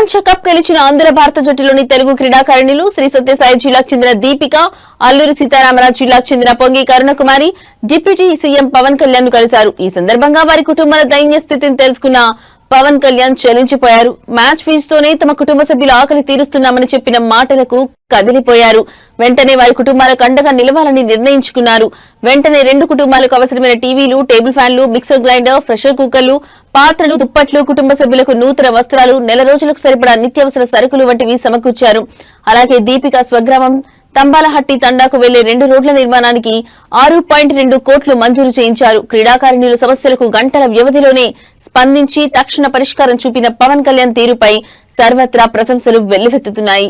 ప్రపంచ కప్ గెలిచిన ఆంధ్ర భారత జట్టులోని తెలుగు క్రీడాకారిణులు శ్రీ సత్యసాయి జిల్లాకు చెందిన దీపిక, అల్లూరి సీతారామరాజు జిల్లాకు చెందిన పొంగి కరుణకుమారి డిప్యూటీ సీఎం పవన్ కళ్యాణ్ ను కలిశారు. ఈ సందర్భంగా వారి కుటుంబాల దైన్య స్థితిని తెలుసుకున్న పవన్ కళ్యాణ్ చలించిపోయారు. మ్యాచ్ ఫీజుతోనే తమ కుటుంబ సభ్యుల ఆకలి తీరుస్తున్నామని చెప్పిన మాటలకు కదిలిపోయారు. వెంటనే వారి కుటుంబాలకు అండగా నిలవాలని నిర్ణయించుకున్నారు. వెంటనే రెండు కుటుంబాలకు అవసరమైన టీవీలు, టేబుల్ ఫ్యాన్లు, మిక్సర్ గ్రైండర్, ప్రెషర్ కుక్కర్లు, పాత్రలు, దుప్పట్లు, కుటుంబ సభ్యులకు నూతన వస్త్రాలు, నెల రోజులకు సరిపడా నిత్యావసర సరుకులు వంటివి సమకూర్చారు. అలాగే దీపిక స్వగ్రామం తంబాలహట్టి తండాకు వెళ్లే 2 రోడ్ల నిర్మాణానికి 6.2 కోట్లు మంజూరు చేయించారు. క్రీడాకారిణుల సమస్యలకు గంటల వ్యవధిలోనే స్పందించి తక్షణ పరిష్కారం చూపిన పవన్ కళ్యాణ్ తీరుపై సర్వత్రా ప్రశంసలు వెల్లువెత్తుతున్నాయి.